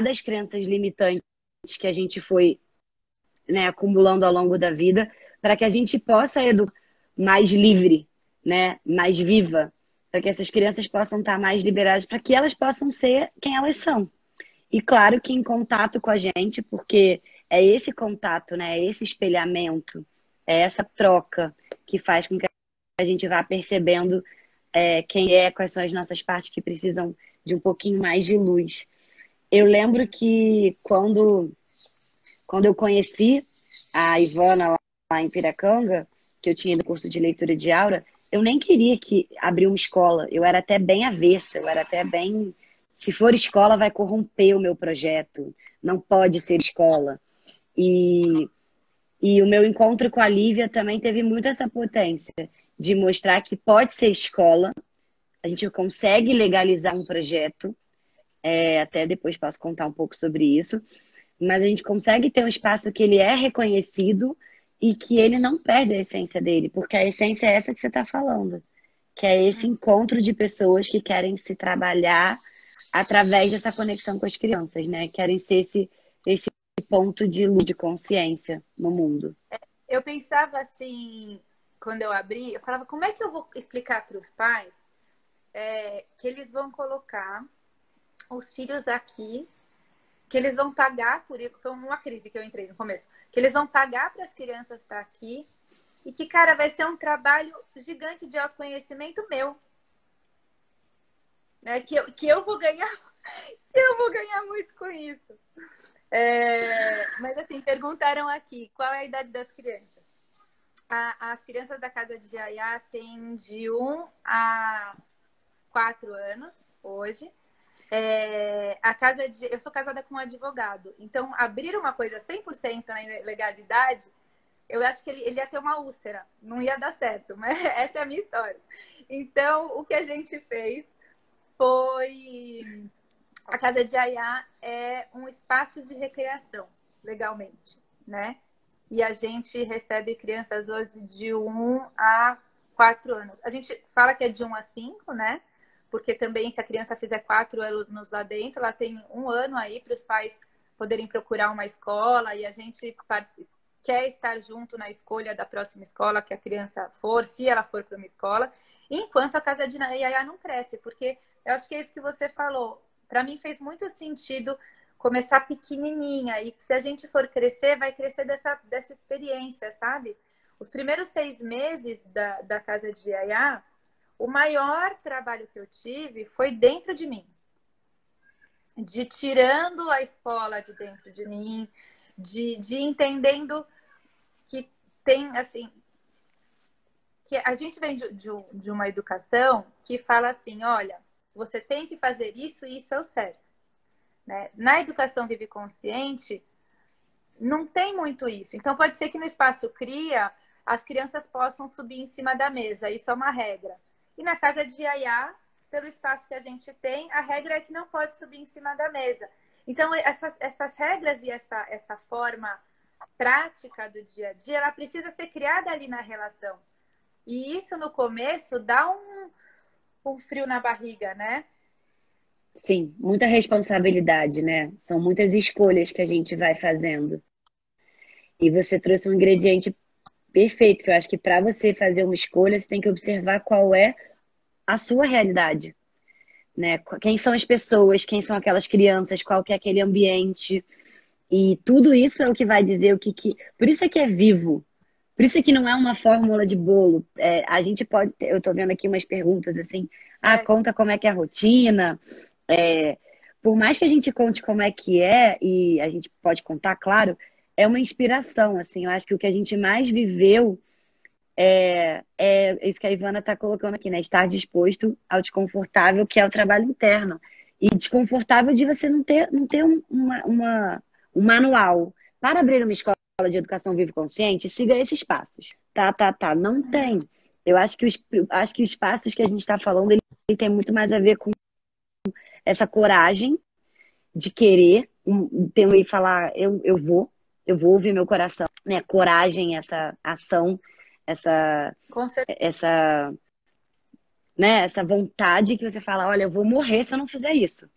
das crenças limitantes que a gente foi, né, acumulando ao longo da vida, para que a gente possa educar mais livre, né, mais viva, para que essas crianças possam estar mais liberadas, para que elas possam ser quem elas são. E claro que em contato com a gente, porque é esse contato, né, é esse espelhamento, é essa troca que faz com que a gente vá percebendo quem é, quais são as nossas partes que precisam de um pouquinho mais de luz. Eu lembro que quando eu conheci a Ivana lá em Piracanga, que eu tinha do curso de leitura de aura, eu nem queria que abrir uma escola. Eu era até bem avessa, eu era até bem. Se for escola, vai corromper o meu projeto. Não pode ser escola. E, e o meu encontro com a Lívia também teve muito essa potência de mostrar que pode ser escola, a gente consegue legalizar um projeto, até depois posso contar um pouco sobre isso, mas a gente consegue ter um espaço que ele é reconhecido e que ele não perde a essência dele, porque a essência é essa que você está falando, que é esse encontro de pessoas que querem se trabalhar através dessa conexão com as crianças, né? Querem ser esse ponto de luz, de consciência no mundo. Eu pensava assim, quando eu abri, eu falava, como é que eu vou explicar para os pais que eles vão colocar os filhos aqui, que eles vão pagar por isso? Foi uma crise que eu entrei no começo. Que eles vão pagar para as crianças estar aqui e que, cara, vai ser um trabalho gigante de autoconhecimento meu. Né? Que eu vou ganhar, eu vou ganhar muito com isso. Mas assim, perguntaram aqui, qual é a idade das crianças? As crianças da casa de Jaiá têm de 1 a 4 anos hoje. Eu sou casada com um advogado, então abrir uma coisa 100% na legalidade eu acho que ele ia ter uma úlcera, não ia dar certo, mas essa é a minha história. Então, o que a gente fez foi... A Casa de Ayá é um espaço de recreação, legalmente, né? E a gente recebe crianças hoje de 1 a 4 anos. A gente fala que é de 1 a 5, né? Porque também, se a criança fizer 4 anos lá dentro, ela tem 1 ano aí para os pais poderem procurar uma escola e a gente quer estar junto na escolha da próxima escola que a criança for, se ela for para uma escola, enquanto a Casa de Yaya não cresce, porque eu acho que é isso que você falou. Para mim fez muito sentido começar pequenininha e se a gente for crescer, vai crescer dessa experiência, sabe? Os primeiros 6 meses da Casa de Yaya, o maior trabalho que eu tive foi dentro de mim, de tirando a escola de dentro de mim, de entendendo que tem, assim, que a gente vem de uma educação que fala assim, olha, você tem que fazer isso e isso é o certo. Né? Na educação Vive Consciente, não tem muito isso. Então, pode ser que no espaço CRIA, as crianças possam subir em cima da mesa. Isso é uma regra. E na casa de Yaya, pelo espaço que a gente tem, a regra é que não pode subir em cima da mesa. Então, essas regras e essa forma prática do dia a dia, ela precisa ser criada ali na relação. E isso, no começo, dá um frio na barriga, né? Sim, muita responsabilidade, né? São muitas escolhas que a gente vai fazendo. E você trouxe um ingrediente perfeito, que eu acho que para você fazer uma escolha, você tem que observar qual é a sua realidade, né? Quem são as pessoas, quem são aquelas crianças, qual que é aquele ambiente. E tudo isso é o que vai dizer o que... Por isso é que é vivo. Por isso é que não é uma fórmula de bolo. É, a gente pode ter... Eu tô vendo aqui umas perguntas assim. Ah, conta como é que é a rotina. Por mais que a gente conte como é que é, e a gente pode contar, claro, é uma inspiração, assim. Eu acho que o que a gente mais viveu é isso que a Ivana está colocando aqui, né? Estar disposto ao desconfortável, que é o trabalho interno. E desconfortável de você não ter um manual. Para abrir uma escola de educação vivo consciente, siga esses passos. Tá. Não tem. Eu acho que os passos que a gente está falando, ele tem muito mais a ver com essa coragem de querer ter e falar, eu vou ouvir meu coração, né? Coragem, essa ação, essa, Com certeza. essa, né? Essa vontade que você fala, olha, eu vou morrer se eu não fizer isso.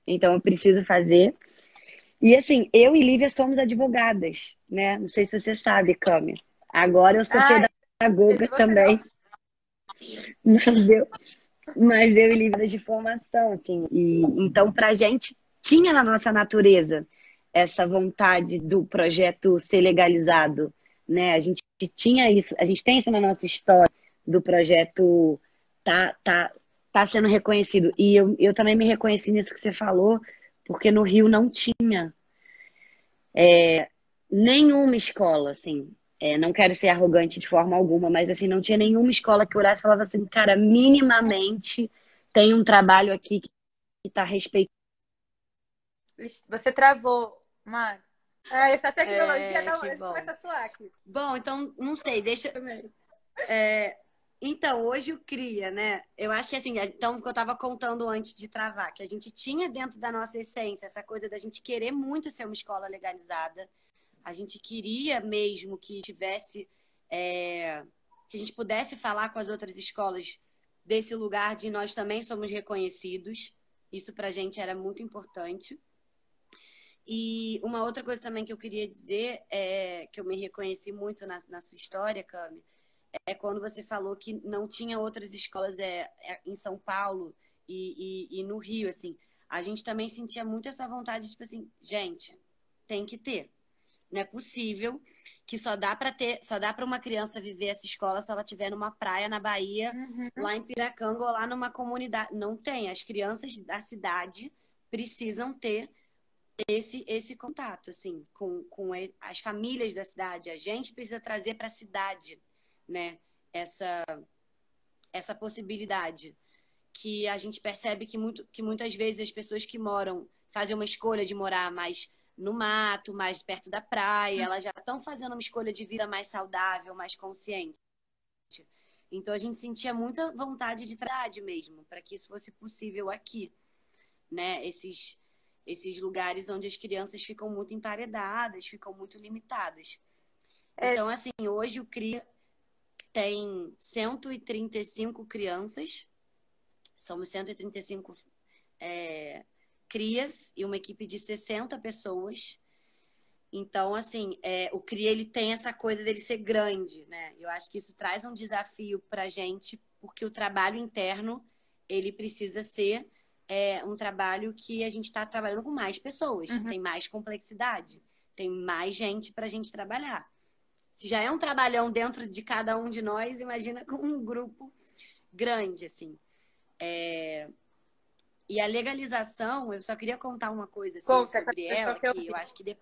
Então eu preciso fazer. E assim, eu e Lívia somos advogadas, né? Não sei se você sabe, Cami. Agora eu sou Ai, pedagoga você não. também, mas eu e Lívia de formação, assim. E então pra gente tinha na nossa natureza essa vontade do projeto ser legalizado, né? A gente tinha isso, a gente tem isso na nossa história do projeto tá sendo reconhecido. E eu também me reconheci nisso que você falou, porque no Rio não tinha nenhuma escola, assim. Não quero ser arrogante de forma alguma, mas assim, não tinha nenhuma escola que olhasse e falava assim, cara, minimamente tem um trabalho aqui que está respeitando. Você travou, mano. Ah, essa tecnologia dá. Que A gente bom. começa a suar aqui. Bom, então, não sei, deixa. Então, hoje o CRIA, né? Eu acho que assim, então, o que eu estava contando antes de travar, que a gente tinha dentro da nossa essência essa coisa da gente querer muito ser uma escola legalizada. A gente queria mesmo que tivesse, que a gente pudesse falar com as outras escolas desse lugar de nós também somos reconhecidos. Isso pra gente era muito importante. E uma outra coisa também que eu queria dizer é que eu me reconheci muito na sua história, Cami, é quando você falou que não tinha outras escolas em São Paulo e no Rio, assim. A gente também sentia muito essa vontade, tipo assim, gente, tem que ter. Não é possível que só dá para uma criança viver essa escola se ela estiver numa praia na Bahia, lá em Piracanga ou lá numa comunidade. Não tem. As crianças da cidade precisam ter esse contato, assim, com as famílias da cidade. A gente precisa trazer para a cidade, né, essa possibilidade que a gente percebe que muitas vezes as pessoas que moram fazem uma escolha de morar mais no mato, mais perto da praia, elas já estão fazendo uma escolha de vida mais saudável, mais consciente. Então a gente sentia muita vontade de trabalhar mesmo, para que isso fosse possível aqui, né? Esses lugares onde as crianças ficam muito emparedadas, ficam muito limitadas. Então, assim, hoje o CRIA tem 135 crianças, somos 135 CRIAs e uma equipe de 60 pessoas. Então, assim, o CRIA ele tem essa coisa dele ser grande, né? Eu acho que isso traz um desafio para a gente, porque o trabalho interno ele precisa ser um trabalho que a gente está trabalhando com mais pessoas, tem mais complexidade, tem mais gente para a gente trabalhar. Se já é um trabalhão dentro de cada um de nós, imagina com um grupo grande, assim. E a legalização, eu só queria contar uma coisa assim, sobre ela, que eu acho que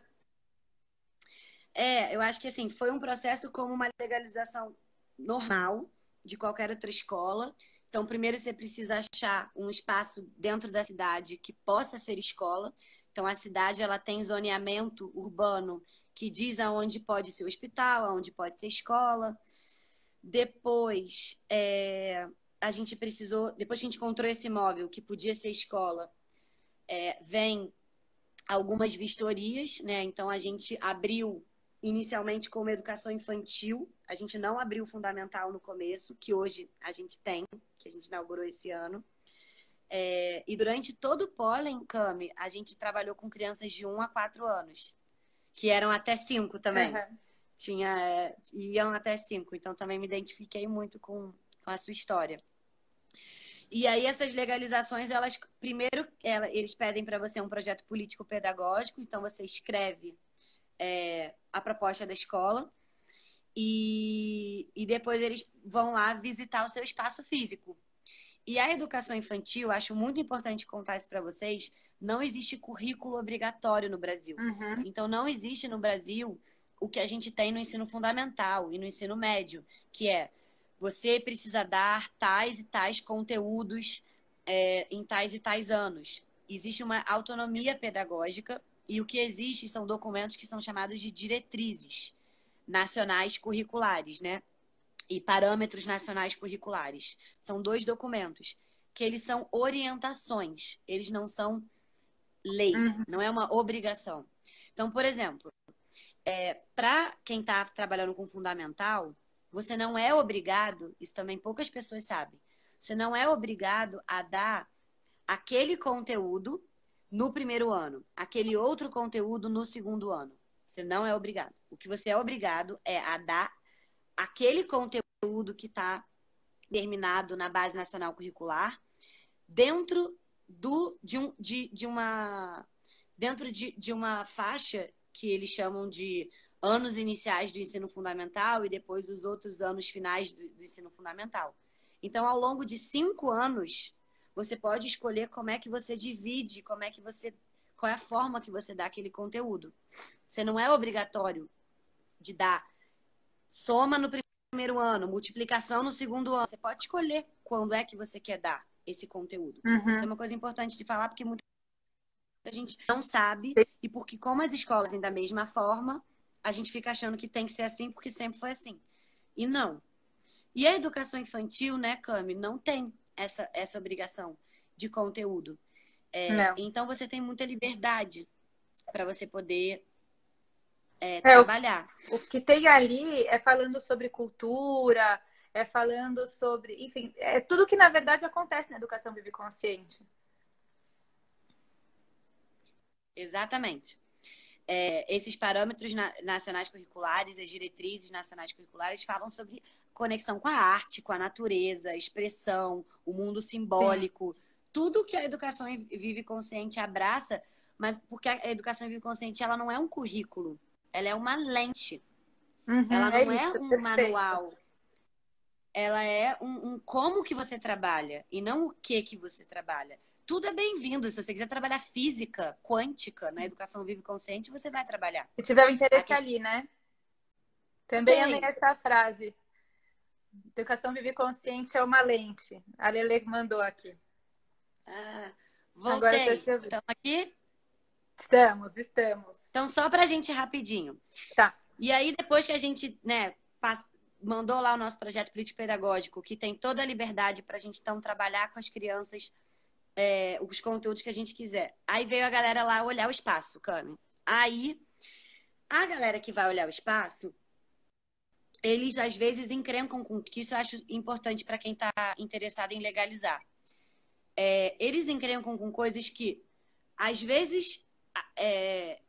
eu acho que assim, foi um processo como uma legalização normal de qualquer outra escola. Então, primeiro você precisa achar um espaço dentro da cidade que possa ser escola. Então, a cidade ela tem zoneamento urbano que diz aonde pode ser hospital, aonde pode ser escola. Depois, depois que a gente encontrou esse imóvel que podia ser escola, vem algumas vistorias, né? Então, a gente abriu inicialmente como educação infantil. A gente não abriu fundamental no começo, que hoje a gente tem, que a gente inaugurou esse ano. E durante todo o Pólen, Cami, a gente trabalhou com crianças de 1 a 4 anos, que eram até 5 também. Iam até 5. Então, também me identifiquei muito com a sua história. E aí, essas legalizações, eles pedem para você um projeto político-pedagógico. Então, você escreve a proposta da escola e depois eles vão lá visitar o seu espaço físico. E a educação infantil, acho muito importante contar isso para vocês, não existe currículo obrigatório no Brasil. Então, não existe no Brasil o que a gente tem no ensino fundamental e no ensino médio, que você precisa dar tais e tais conteúdos em tais e tais anos. Existe uma autonomia pedagógica e o que existe são documentos que são chamados de diretrizes nacionais curriculares, né? E parâmetros nacionais curriculares. São 2 documentos que eles são orientações, eles não são lei, não é uma obrigação. Então, por exemplo, para quem está trabalhando com fundamental, você não é obrigado, isso também poucas pessoas sabem, você não é obrigado a dar aquele conteúdo no primeiro ano, aquele outro conteúdo no segundo ano. Você não é obrigado. O que você é obrigado é a dar aquele conteúdo que está terminado na Base Nacional Curricular dentro de uma faixa que eles chamam de anos iniciais do ensino fundamental e depois os outros anos finais do ensino fundamental. Então, ao longo de 5 anos, você pode escolher como é que você divide, qual é a forma que você dá aquele conteúdo. Você não é obrigatório de dar soma no primeiro ano, multiplicação no segundo ano. Você pode escolher quando é que você quer dar esse conteúdo. Isso é uma coisa importante de falar, porque muita gente não sabe e porque como as escolas têm da mesma forma, a gente fica achando que tem que ser assim porque sempre foi assim. E não. E a educação infantil, né, Cami, não tem essa obrigação de conteúdo. Então, você tem muita liberdade para você poder trabalhar. O que tem ali é falando sobre cultura, é falando sobre... Enfim, é tudo que, na verdade, acontece na educação Vive Consciente. Exatamente. Esses parâmetros nacionais curriculares, as diretrizes nacionais curriculares falam sobre conexão com a arte, com a natureza, expressão, o mundo simbólico, tudo que a educação Vive Consciente abraça, mas porque a educação Vive Consciente ela não é um currículo, ela é uma lente. Ela não é um manual. Ela é um como que você trabalha e não o que você trabalha. Tudo é bem-vindo. Se você quiser trabalhar física, quântica, na educação Vive Consciente, você vai trabalhar. Se tiver um interesse ali, né? Também amei essa frase. Educação Vive Consciente é uma lente. A Lele mandou aqui. Voltei. Agora Estamos aqui? Estamos. Então, só pra gente rapidinho. Tá. E aí, depois que a gente, né, mandou lá o nosso projeto político-pedagógico, que tem toda a liberdade pra gente, então, trabalhar com as crianças os conteúdos que a gente quiser. Aí veio a galera lá olhar o espaço, Cami. Aí, a galera que vai olhar o espaço, eles às vezes encrencam com que isso eu acho importante para quem está interessado em legalizar. Eles encrencam com coisas que às vezes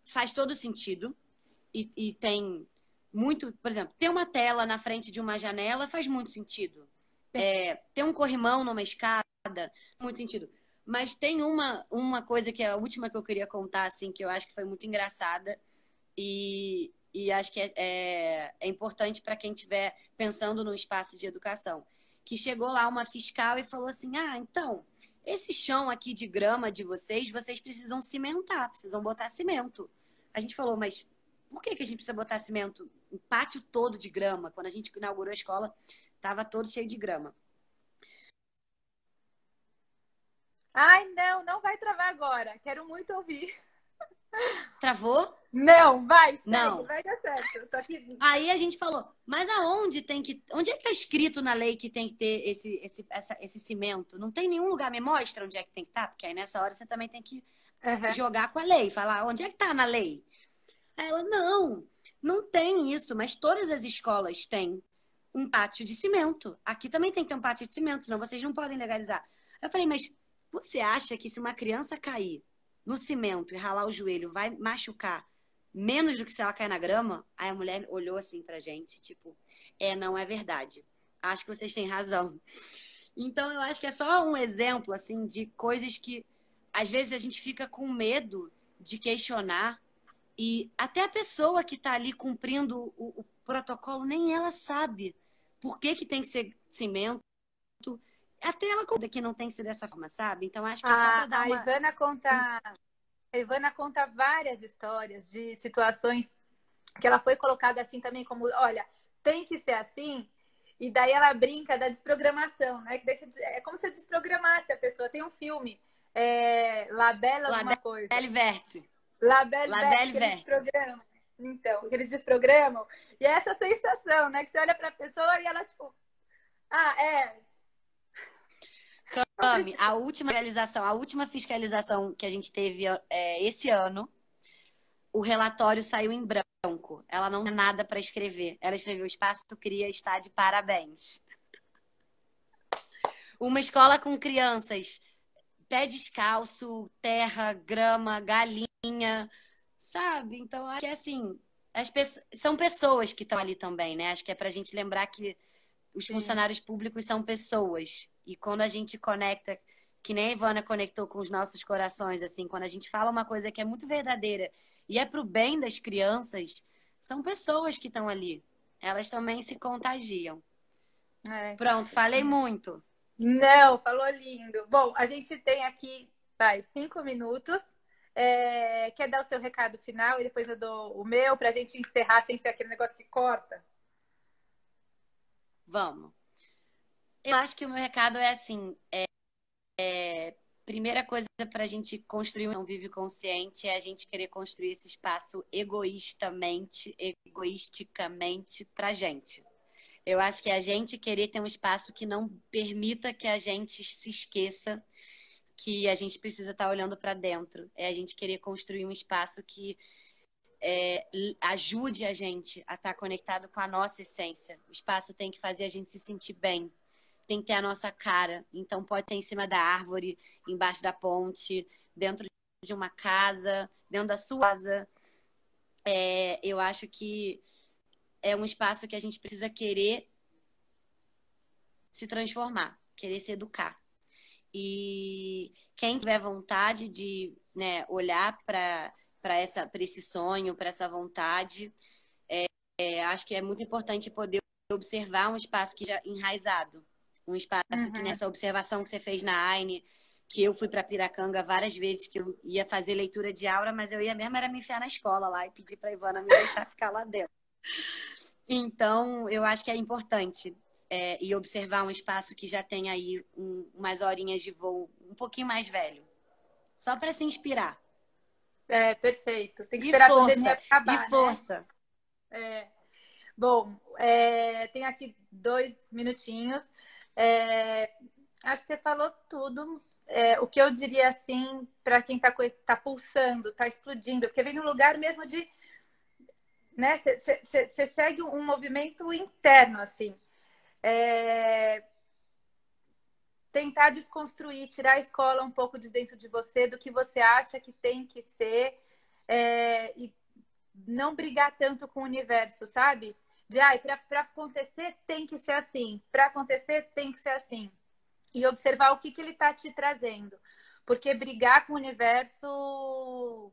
faz todo sentido e tem muito, por exemplo, ter uma tela na frente de uma janela faz muito sentido. Ter um corrimão numa escada, muito sentido. Mas tem uma coisa que é a última que eu queria contar, assim, que eu acho que foi muito engraçada e acho que é importante para quem estiver pensando num espaço de educação. Que chegou lá uma fiscal e falou assim, então, esse chão aqui de grama de vocês precisam cimentar, precisam botar cimento. A gente falou, mas por que a gente precisa botar cimento? Um pátio todo de grama. Quando a gente inaugurou a escola, estava todo cheio de grama. Ai, não vai travar agora. Quero muito ouvir. Travou? Não, vai, segue, Não. vai dar certo. Tô aqui. Aí a gente falou, mas onde é que tá escrito na lei que tem que ter esse cimento? Não tem nenhum lugar, me mostra onde é que tem que estar, porque aí nessa hora você também tem que jogar com a lei, falar onde é que tá na lei. Aí ela, não tem isso, mas todas as escolas têm um pátio de cimento. Aqui também tem que ter um pátio de cimento, senão vocês não podem legalizar. Eu falei, mas você acha que se uma criança cair no cimento e ralar o joelho vai machucar menos do que se ela cair na grama? Aí a mulher olhou assim pra gente, tipo, não é verdade. Acho que vocês têm razão. Então eu acho que é só um exemplo, assim, de coisas que às vezes a gente fica com medo de questionar e até a pessoa que tá ali cumprindo o protocolo, nem ela sabe por que tem que ser cimento. Até ela conta que não tem que ser dessa forma, sabe? Então acho que é só pra dar uma... A Ivana conta várias histórias de situações que ela foi colocada assim também como, olha, tem que ser assim, e daí ela brinca da desprogramação, né? Que daí é como se desprogramasse a pessoa. Tem um filme, La Belle alguma coisa. La Belle Verte. Então, que eles desprogramam. E é essa sensação, né? Que você olha pra pessoa e ela, tipo, Cami, a última fiscalização que a gente teve esse ano, o relatório saiu em branco. Ela não tinha nada para escrever. Ela escreveu: o espaço cria está de parabéns. Uma escola com crianças, pé descalço, terra, grama, galinha, sabe? Então, acho que assim, são pessoas que estão ali também, né? Acho que é pra gente lembrar que os funcionários públicos são pessoas. E quando a gente conecta, que nem a Ivana conectou com os nossos corações, assim, quando a gente fala uma coisa que é muito verdadeira e é pro bem das crianças, são pessoas que estão ali. Elas também se contagiam. Pronto, falei muito. Não, falou lindo. Bom, a gente tem aqui, 5 minutos. Quer dar o seu recado final e depois eu dou o meu pra gente encerrar sem ser aquele negócio que corta? Vamos. Eu acho que o meu recado é assim, primeira coisa para a gente construir um convívio consciente é a gente querer construir esse espaço egoisticamente pra gente. Eu acho que a gente querer ter um espaço que não permita que a gente se esqueça que a gente precisa estar olhando para dentro. É a gente querer construir um espaço que ajude a gente a estar conectado com a nossa essência. O espaço tem que fazer a gente se sentir bem. Tem que ter a nossa cara. Então pode ter em cima da árvore, embaixo da ponte, dentro de uma casa, dentro da sua casa. Eu acho que é um espaço que a gente precisa querer se transformar, querer se educar. E quem tiver vontade de, né, olhar para esse sonho, para essa vontade, acho que é muito importante poder observar um espaço que já enraizado. Um espaço que nessa observação que você fez na AINE, que eu fui para Piracanga várias vezes, que eu ia fazer leitura de aula, mas eu ia mesmo era me enfiar na escola lá e pedir para a Ivana me deixar ficar lá dentro. Então, eu acho que é importante e observar um espaço que já tem aí umas horinhas de voo um pouquinho mais velho. Só para se inspirar. É, perfeito. Tem que E esperar a força, pandemia acabar, e né? força. É. Bom, tem aqui 2 minutinhos. É, acho que você falou tudo. O que eu diria assim, para quem tá pulsando, tá explodindo, porque vem num lugar mesmo de, né? Você segue um movimento interno, assim. Tentar desconstruir, tirar a escola um pouco de dentro de você, do que você acha que tem que ser, e não brigar tanto com o universo, sabe? De, para acontecer tem que ser assim, para acontecer tem que ser assim. E observar o que ele está te trazendo. Porque brigar com o universo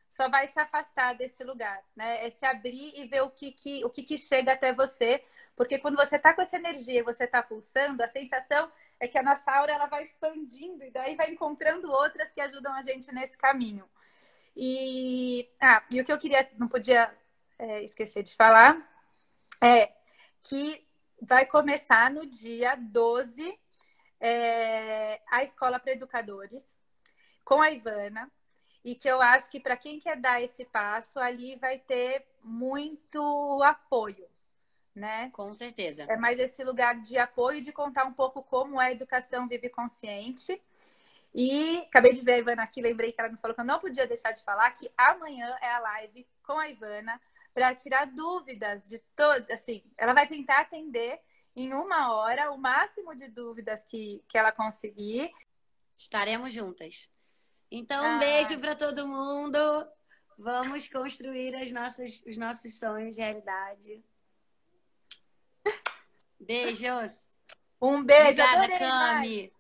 só vai te afastar desse lugar, né? É se abrir e ver o que chega até você. Porque quando você está com essa energia e você está pulsando, a sensação é que a nossa aura ela vai expandindo e daí vai encontrando outras que ajudam a gente nesse caminho. E o que eu queria, não podia esquecer de falar, é que vai começar no dia 12 a escola para educadores com a Ivana, e que eu acho que para quem quer dar esse passo, ali vai ter muito apoio, né? Com certeza. É mais esse lugar de apoio, de contar um pouco como é a educação Vive Consciente. E acabei de ver a Ivana aqui, lembrei que ela me falou que eu não podia deixar de falar que amanhã é a live com a Ivana para tirar dúvidas de todas. Assim, ela vai tentar atender em 1 hora o máximo de dúvidas que ela conseguir. Estaremos juntas. Então, um beijo para todo mundo. Vamos construir os nossos sonhos de realidade. Beijos. Um beijo, Obrigada, adorei, Mai. Cami.